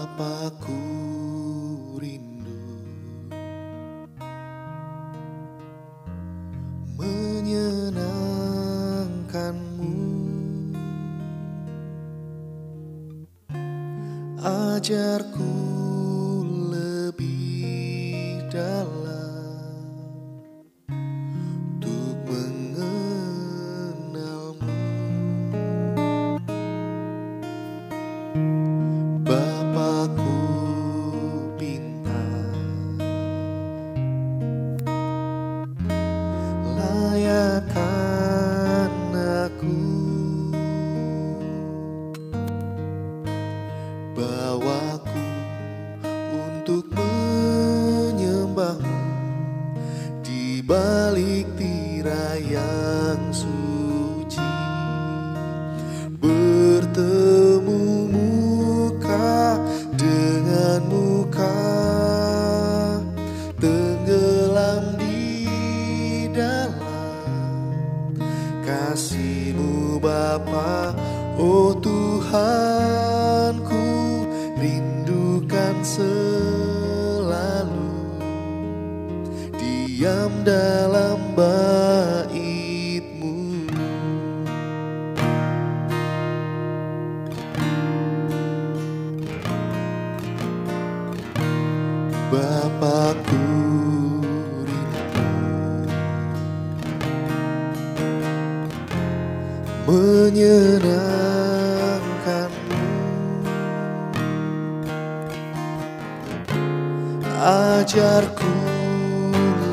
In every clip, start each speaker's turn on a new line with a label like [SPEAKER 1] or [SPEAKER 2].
[SPEAKER 1] Bapakku rindu menyenangkanmu, ajarku lebih dalam untuk mengenalmu. Bapakku pintar, layakkan aku, bawaku untuk menyembahmu di balik tirai yang suci. Bertemu muka dengan muka, tenggelam di dalam kasih-Mu Bapa. Oh Tuhanku, rindukan selalu diam dalam bait-Mu. Bapakku rindu menyenangkanmu, ajarku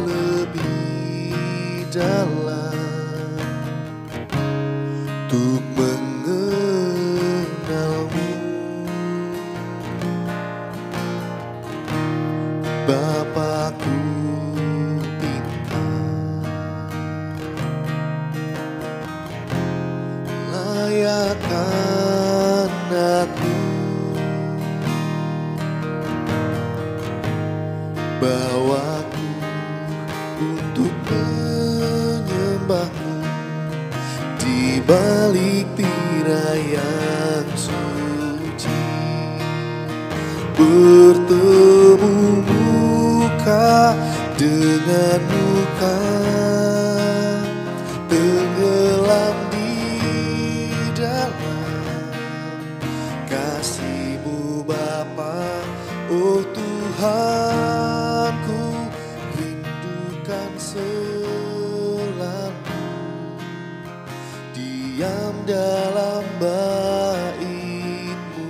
[SPEAKER 1] lebih dalam untuk mengenalmu. Bapakku pintar, layakkan aku, bawaku untuk menyembahmu di balik tirai yang suci. Bertemu muka dengan muka, tenggelam di dalam kasih-Mu Bapa. Oh Tuhanku, rindukan selalu diam dalam bait-Mu.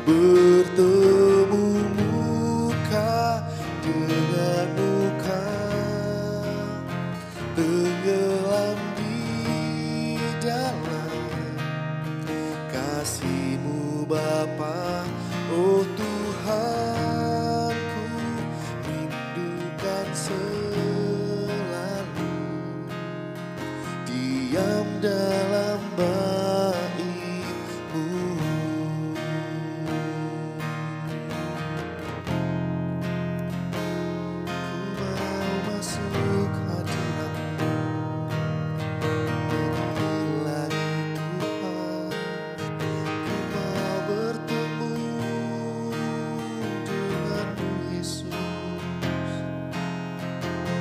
[SPEAKER 1] Bertemu muka dengan muka, tenggelam di dalam kasih-Mu Bapa. Oh Tuhanku, rindukan selalu diam dalam bait-Mu. Ku mau masuk hadirat-Mu lebih lagi Tuhan. Ku mau bertemu denganmu Yesus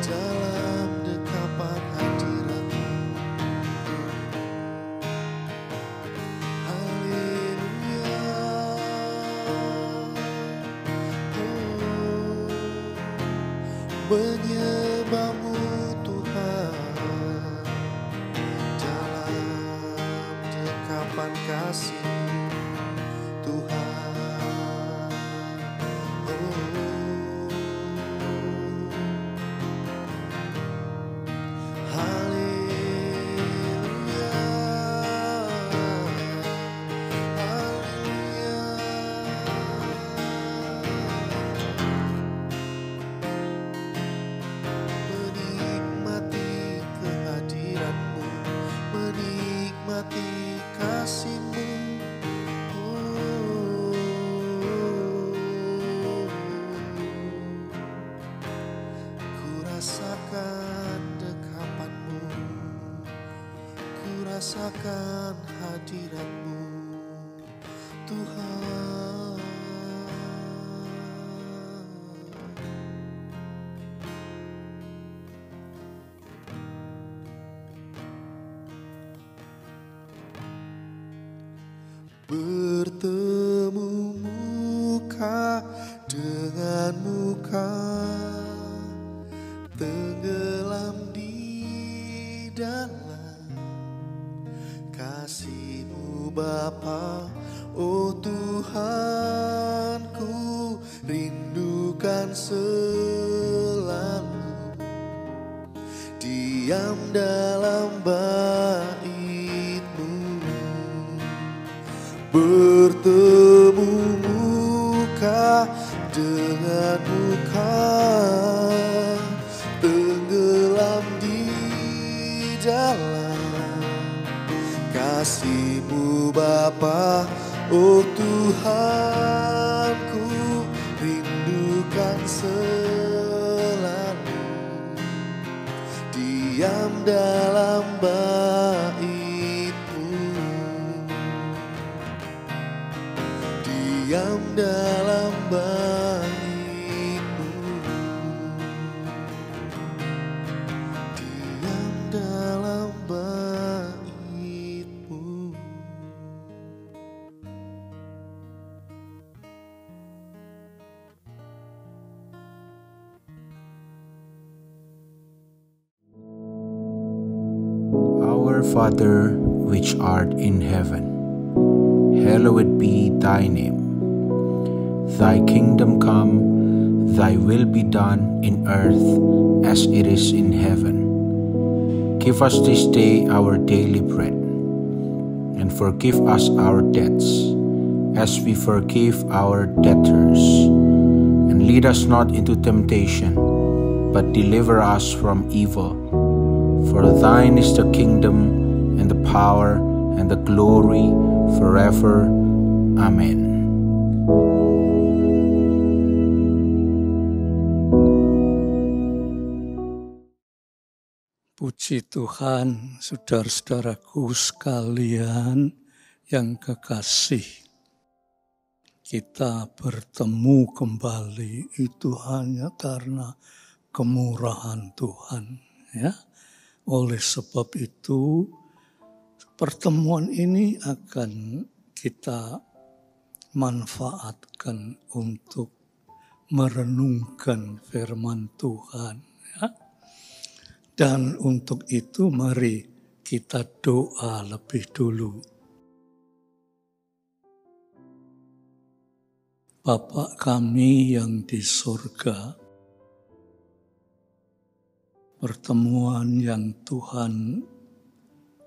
[SPEAKER 1] dalam dekapan hadirat-Mu. Haleluya. Menyembah-Mu Tuhan dalam dekapan kasih Tuhan. Haleluya. Menikmati kehadiran-Mu, menikmati kasih-Mu. Ku rasakan dekapan-Mu, ku rasakan hadirat-Mu. Tuhan. Bertemu muka dengan muka, tenggelam di dalam kasih-Mu Bapa. Oh Tuhanku, rindukan selalu diam dalam bait-Mu. Bertemu muka dengan muka, tenggelam di dalam kasih-Mu Bapa. Oh Tuhanku, rindukan selalu diam dalam bait-Mu, diam dalam bait-Mu, diam dalam bait-Mu.
[SPEAKER 2] Our Father, which art in heaven, hallowed be thy name. Thy kingdom come, thy will be done in earth as it is in heaven. Give us this day our daily bread, and forgive us our debts, as we forgive our debtors. And lead us not into temptation, but deliver us from evil. For thine is the kingdom, and the power, and the glory, forever. Amen.
[SPEAKER 3] Puji Tuhan, saudara-saudaraku sekalian yang kekasih. Kita bertemu kembali itu hanya karena kemurahan Tuhan, ya. Oleh sebab itu, pertemuan ini akan kita manfaatkan untuk merenungkan firman Tuhan, ya. Dan untuk itu mari kita doa lebih dulu. Bapa kami yang di surga, pertemuan yang Tuhan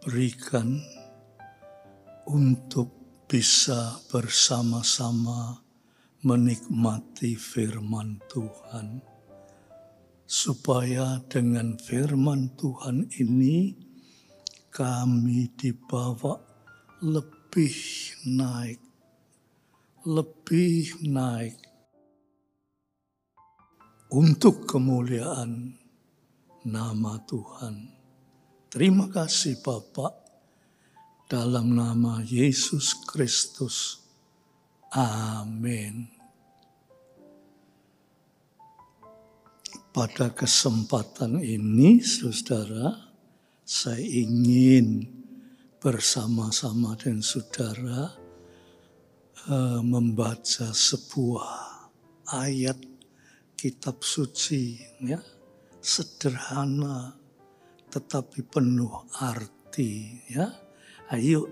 [SPEAKER 3] berikan untuk bisa bersama-sama menikmati firman Tuhan. Supaya dengan firman Tuhan ini kami dibawa lebih naik untuk kemuliaan nama Tuhan. Terima kasih Bapa, dalam nama Yesus Kristus. Amin. Pada kesempatan ini, saudara, saya ingin bersama-sama dengan saudara membaca sebuah ayat kitab suci, ya, sederhana tetapi penuh arti, ya. Ayo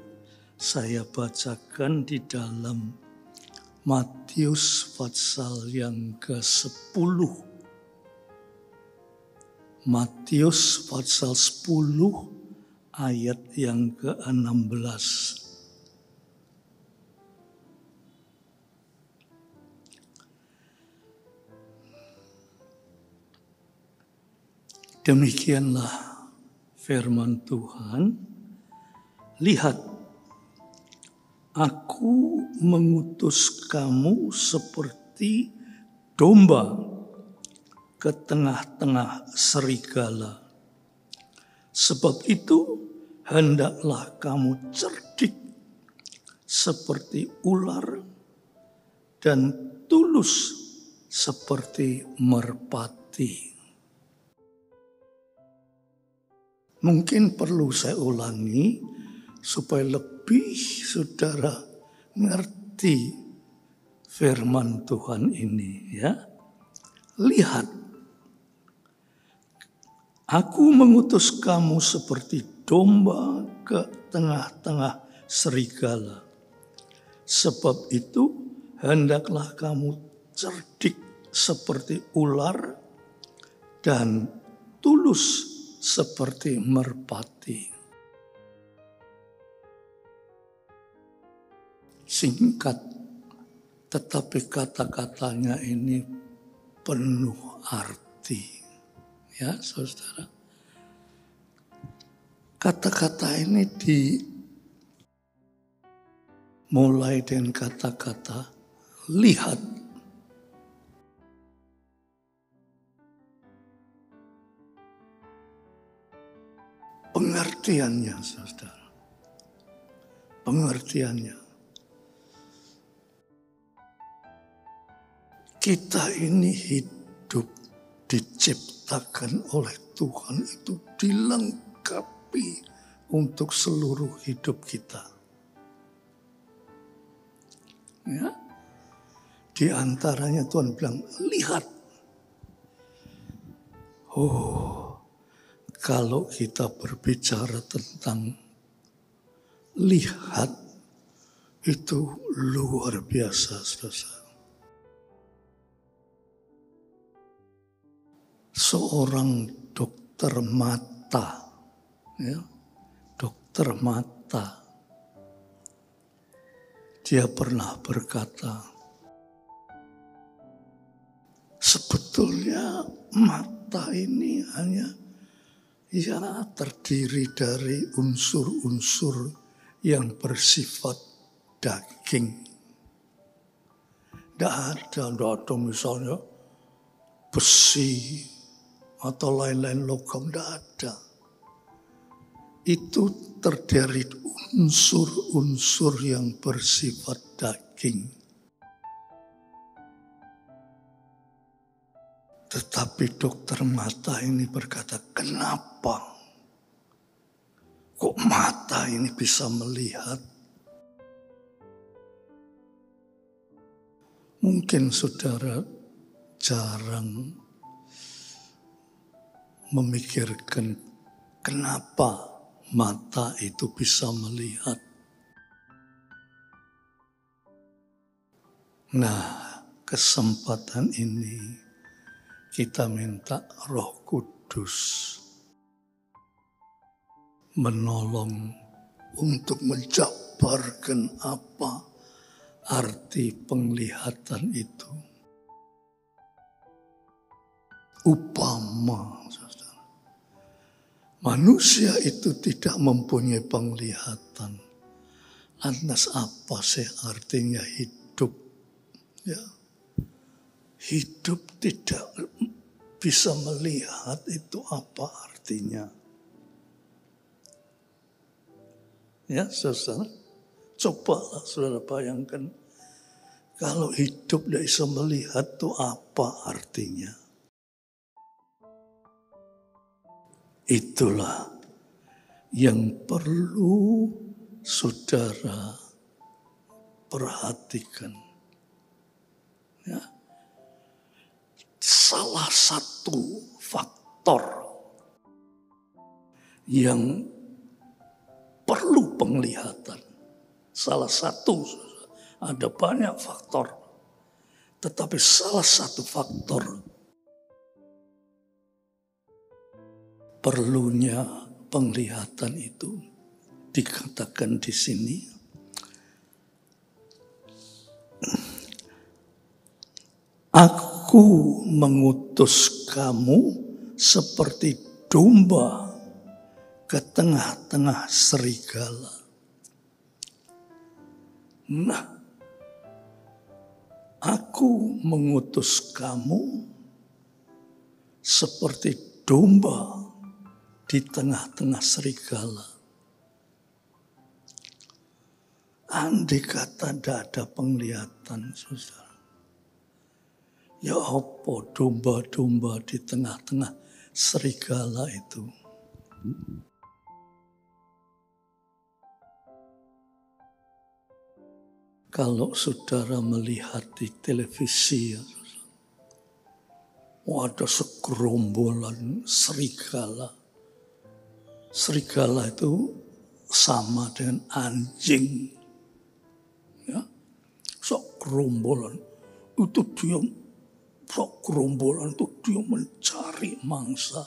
[SPEAKER 3] saya bacakan di dalam Matius pasal yang ke-10. Matius pasal 10 ayat yang ke-16. Demikianlah firman Tuhan. Lihat, aku mengutus kamu seperti domba ke tengah-tengah serigala. Sebab itu hendaklah kamu cerdik seperti ular dan tulus seperti merpati. Mungkin perlu saya ulangi supaya lebih saudara ngerti firman Tuhan ini, ya. Lihat, aku mengutus kamu seperti domba ke tengah-tengah serigala. Sebab itu hendaklah kamu cerdik seperti ular dan tulus seperti merpati. Singkat, tetapi kata-katanya ini penuh arti. Ya, saudara. Kata-kata ini mulai dengan kata-kata lihat. Pengertiannya, saudara. Pengertiannya. Kita ini hidup diciptakan oleh Tuhan itu dilengkapi untuk seluruh hidup kita. Ya. Di antaranya Tuhan bilang, lihat. Kalau kita berbicara tentang lihat, itu luar biasa, saudara. Seorang dokter mata, ya, dokter mata, dia pernah berkata, sebetulnya mata ini hanya terdiri dari unsur-unsur yang bersifat daging. Tidak ada misalnya besi atau lain-lain logam, tidak ada. Itu terdiri unsur-unsur yang bersifat daging. Tetapi dokter mata ini berkata, kenapa kok mata ini bisa melihat? Mungkin saudara jarang memikirkan kenapa mata itu bisa melihat. Nah, kesempatan ini kita minta Roh Kudus menolong untuk menjabarkan apa arti penglihatan itu. Upama, saudara, manusia itu tidak mempunyai penglihatan. Lantas apa sih artinya hidup? Ya, hidup tidak bisa melihat, itu apa artinya? Ya, saudara, cobalah saudara bayangkan, kalau hidup tidak bisa melihat, itu apa artinya? Itulah yang perlu saudara perhatikan. Ya. Salah satu faktor yang perlu penglihatan. Salah satu, ada banyak faktor. Tetapi salah satu faktor perlunya penglihatan itu dikatakan di sini, aku mengutus kamu seperti domba ke tengah-tengah serigala. Nah, aku mengutus kamu seperti domba di tengah-tengah serigala. andai kata tidak ada penglihatan, saudara. Ya apa domba-domba di tengah-tengah serigala itu. Kalau saudara melihat di televisi, ya, ada segerombolan serigala. Serigala itu sama dengan anjing. Ya, segerombolan itu dia, segerombolan itu dia mencari mangsa.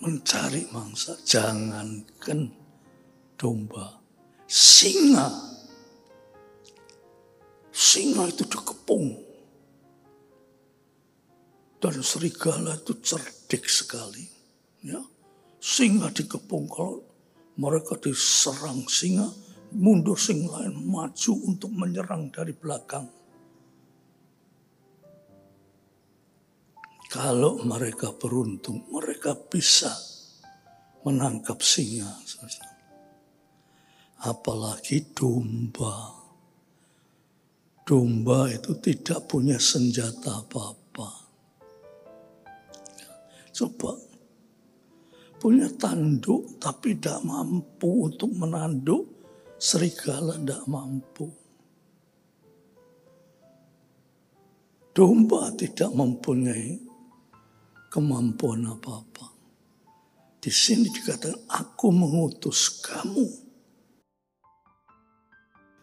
[SPEAKER 3] Mencari mangsa, jangankan domba. Singa itu dikepung. Dan serigala itu cerdik sekali. Ya. Singa dikepung, kalau mereka diserang singa, mundur sing lain maju untuk menyerang dari belakang. Kalau mereka beruntung, mereka bisa menangkap singa. Apalagi domba. Domba itu tidak punya senjata apa-apa. Coba, punya tanduk tapi tidak mampu untuk menanduk, serigala tidak mampu. Domba tidak mempunyai kemampuan apa-apa. Di sini dikatakan, aku mengutus kamu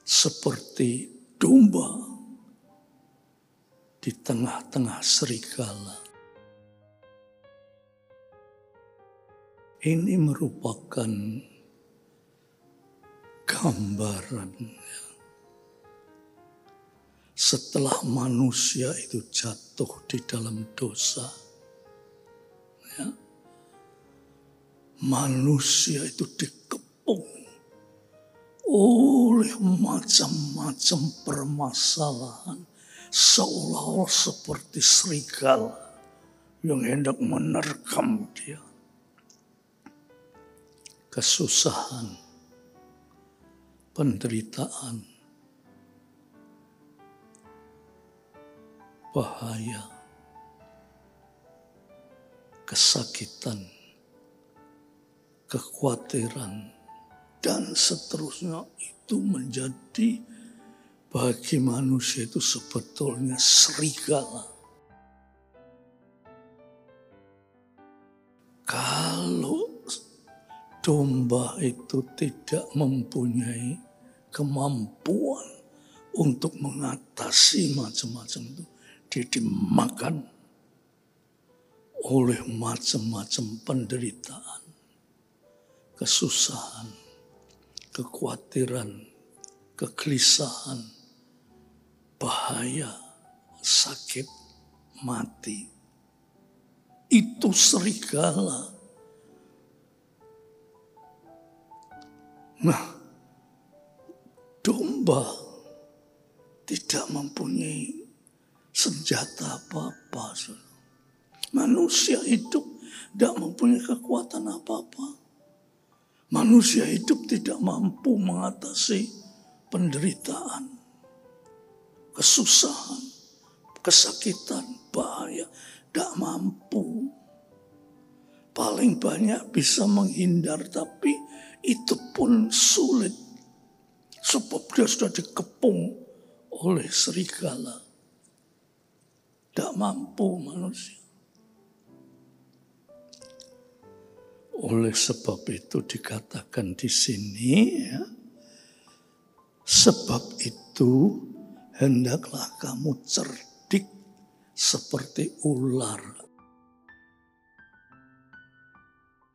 [SPEAKER 3] seperti domba di tengah-tengah serigala. Ini merupakan gambaran setelah manusia itu jatuh di dalam dosa. Ya, manusia itu dikepung oleh macam-macam permasalahan, seolah-olah seperti serigala yang hendak menerkam dia. Kesusahan, penderitaan, bahaya, kesakitan, kekhawatiran, dan seterusnya itu menjadi bagi manusia itu sebetulnya serigala. Kalau domba itu tidak mempunyai kemampuan untuk mengatasi macam-macam itu, dia dimakan oleh macam-macam penderitaan, kesusahan, kekhawatiran, kegelisahan, bahaya, sakit, mati. Itu serigala. Nah, domba tidak mempunyai senjata apa-apa. Manusia hidup tidak mempunyai kekuatan apa-apa. Manusia hidup tidak mampu mengatasi penderitaan, kesusahan, kesakitan, bahaya. Tidak mampu. Paling banyak bisa menghindar, tapi itu pun sulit. Sebab dia sudah dikepung oleh serigala. Tidak mampu manusia. Oleh sebab itu dikatakan di sini, ya, sebab itu hendaklah kamu cerdik seperti ular.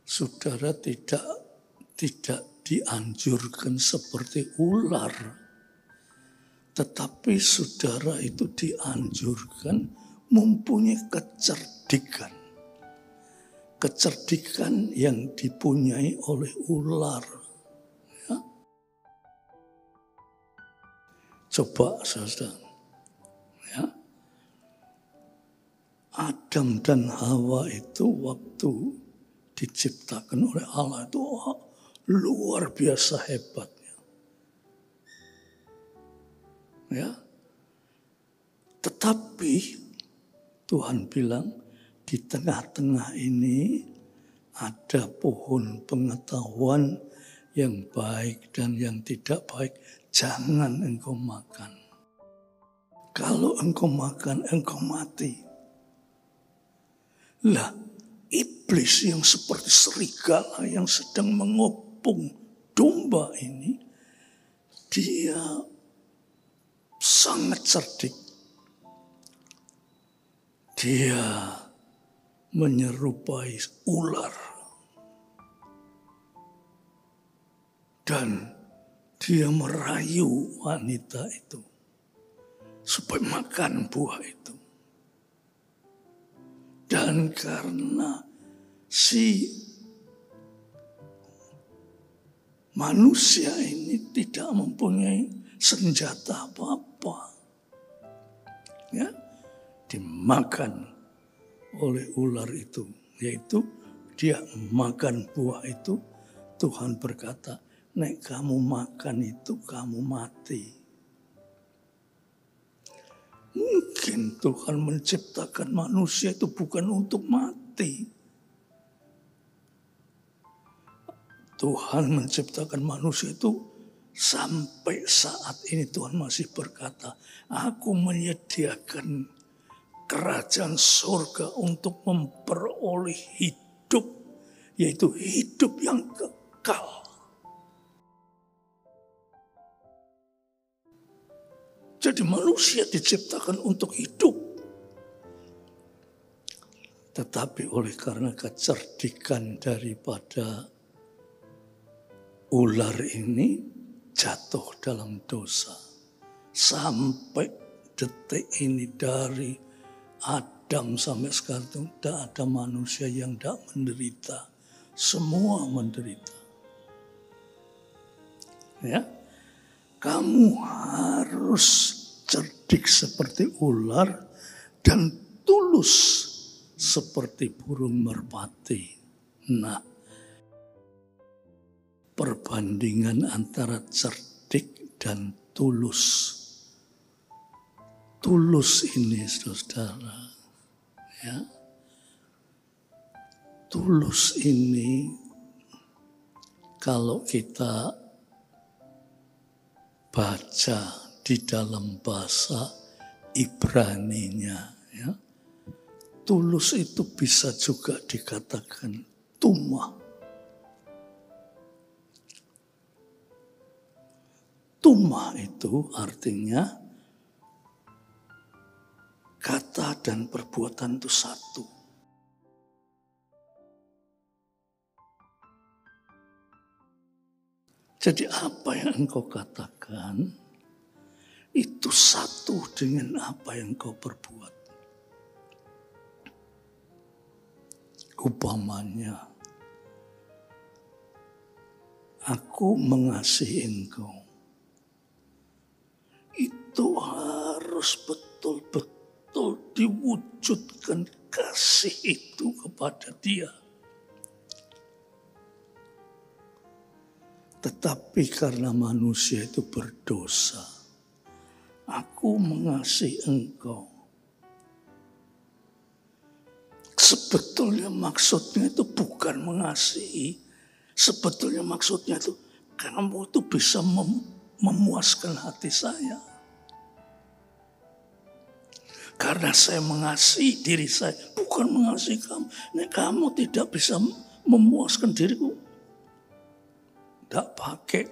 [SPEAKER 3] Saudara tidak dianjurkan seperti ular, tetapi saudara itu dianjurkan mempunyai kecerdikan. Kecerdikan yang dipunyai oleh ular. Ya. Coba saudara. Ya. Adam dan Hawa itu waktu diciptakan oleh Allah itu luar biasa hebatnya. Ya. Tetapi Tuhan bilang di tengah-tengah ini ada pohon pengetahuan yang baik dan yang tidak baik. Jangan engkau makan. Kalau engkau makan, engkau mati. Lah, iblis yang seperti serigala yang sedang mengepung domba ini, dia sangat cerdik. Dia menyerupai ular. Dan dia merayu wanita itu supaya makan buah itu. Dan karena si manusia ini tidak mempunyai senjata apa-apa, ya, dimakan oleh ular itu, yaitu dia makan buah itu. Tuhan berkata, nek kamu makan itu kamu mati. Mungkin Tuhan menciptakan manusia itu bukan untuk mati. Tuhan menciptakan manusia itu sampai saat ini Tuhan masih berkata, aku menyediakan kerajaan surga untuk memperoleh hidup, yaitu hidup yang kekal. Jadi manusia diciptakan untuk hidup. Tetapi oleh karena kecerdikan daripada ular ini jatuh dalam dosa. Sampai detik ini dari Adam sampai sekarang itu tidak ada manusia yang tidak menderita. Semua menderita. Ya. Kamu harus cerdik seperti ular dan tulus seperti burung merpati. Nah, perbandingan antara cerdik dan tulus. Tulus ini, saudara, ya. Tulus ini kalau kita baca di dalam bahasa Ibraninya, ya, tulus itu bisa juga dikatakan tumah. Tumah itu artinya kata dan perbuatan itu satu. Jadi apa yang engkau katakan itu satu dengan apa yang engkau perbuat. Umpamanya, aku mengasihi engkau. Itu harus betul-betul diwujudkan kasih itu kepada dia. Tetapi karena manusia itu berdosa, aku mengasihi engkau. Sebetulnya maksudnya itu bukan mengasihi. Sebetulnya maksudnya itu kamu itu bisa memuaskan hati saya. Karena saya mengasihi diri saya, bukan mengasihi kamu. Nah, kamu tidak bisa memuaskan diriku. Tidak pakai.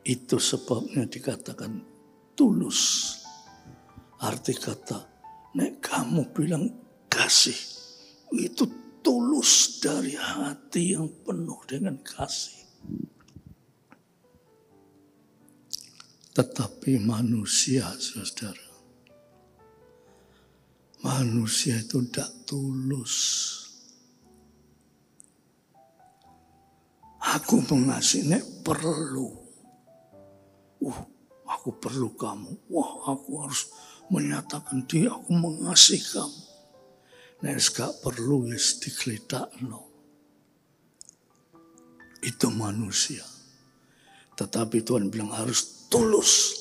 [SPEAKER 3] Itu sebabnya dikatakan tulus. Arti kata, nek kamu bilang kasih, itu tulus dari hati yang penuh dengan kasih. Tetapi manusia, saudara, manusia itu tidak tulus. Aku mengasihi, nek perlu. Aku perlu kamu. Wah, aku harus menyatakan dia, aku mengasihi kamu. Nek gak perlu wis digletakno. Itu manusia. Tetapi Tuhan bilang harus tulus.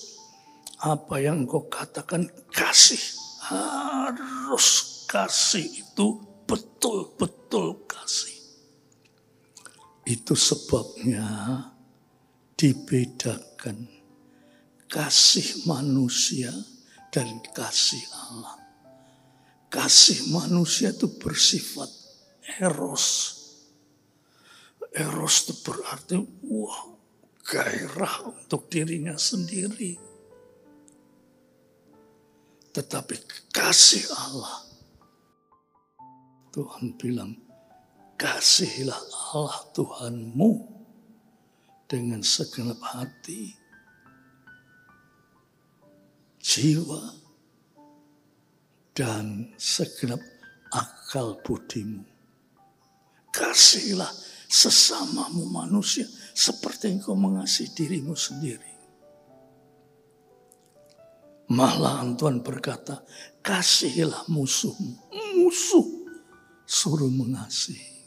[SPEAKER 3] Apa yang engkau katakan kasih. Harus kasih itu betul-betul kasih. Itu sebabnya dibedakan kasih manusia dan kasih Allah. Kasih manusia itu bersifat eros. Eros itu berarti gairah untuk dirinya sendiri. Tetapi kasih Allah, Tuhan bilang, kasihilah Allah Tuhanmu dengan segenap hati, jiwa, dan segenap akal budimu. Kasihilah sesamamu manusia seperti engkau mengasihi dirimu sendiri. Malahan Tuhan berkata, kasihilah musuhmu. Musuh suruh mengasihi.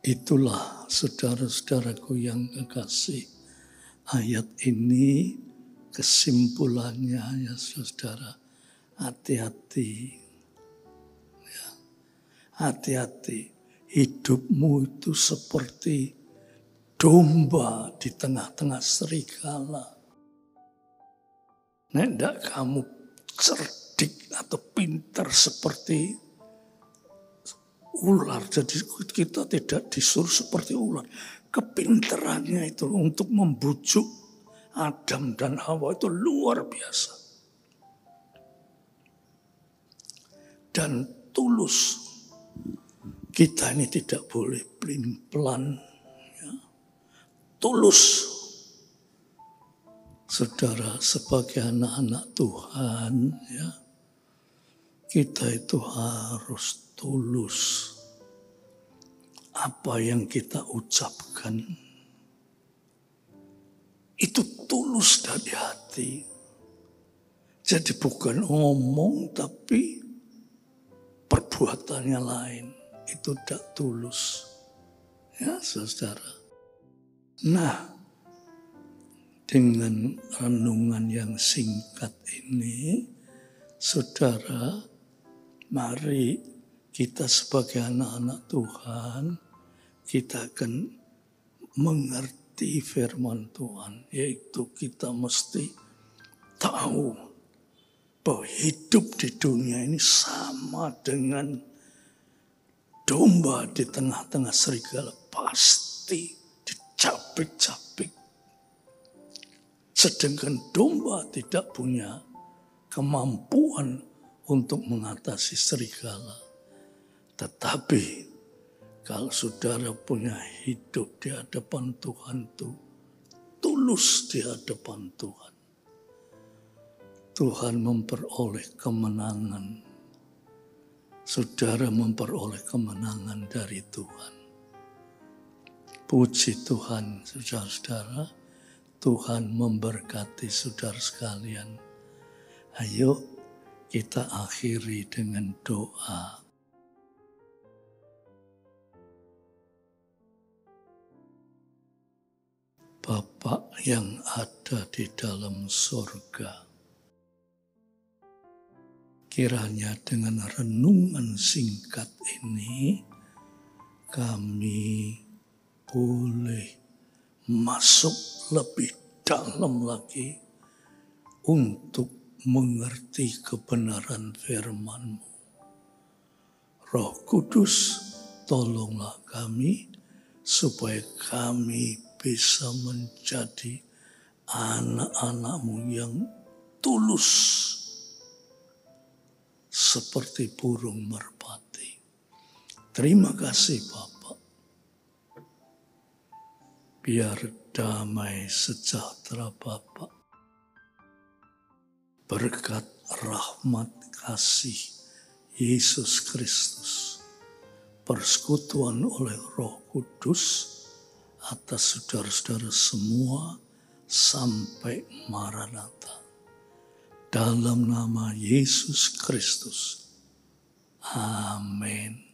[SPEAKER 3] Itulah saudara-saudaraku yang kekasih. Ayat ini kesimpulannya ya saudara. Hati-hati. Ya. Hati-hati. Hidupmu itu seperti domba di tengah-tengah serigala. Nek ndak kamu cerdik atau pintar seperti ular. Jadi kita tidak disuruh seperti ular. Kepintarannya itu untuk membujuk Adam dan Hawa itu luar biasa. Dan tulus. Kita ini tidak boleh pelin-pelan. Ya. Tulus. Saudara, sebagai anak-anak Tuhan, ya, kita itu harus tulus. Apa yang kita ucapkan, itu tulus dari hati. Jadi bukan omong, tapi perbuatannya lain. Itu tidak tulus. Ya, saudara. Nah, dengan renungan yang singkat ini, saudara, mari kita sebagai anak-anak Tuhan, kita akan mengerti firman Tuhan. Yaitu kita mesti tahu bahwa hidup di dunia ini sama dengan domba di tengah-tengah serigala. Pasti dicapik-capik. Sedangkan domba tidak punya kemampuan untuk mengatasi serigala. Tetapi kalau saudara punya hidup di hadapan Tuhan itu tulus di hadapan Tuhan. Tuhan memperoleh kemenangan. Saudara memperoleh kemenangan dari Tuhan. Puji Tuhan, saudara-saudara. Tuhan memberkati saudara sekalian. Ayo kita akhiri dengan doa. Bapa yang ada di dalam surga, kiranya dengan renungan singkat ini kami boleh masuk lebih dalam lagi untuk mengerti kebenaran firman-Mu. Roh Kudus, tolonglah kami supaya kami bisa menjadi anak-anak-Mu yang tulus seperti burung merpati. Terima kasih Bapa. Biar damai sejahtera Bapa, berkat rahmat kasih Yesus Kristus, persekutuan oleh Roh Kudus atas saudara-saudara semua sampai Maranatha. Dalam nama Yesus Kristus Amin.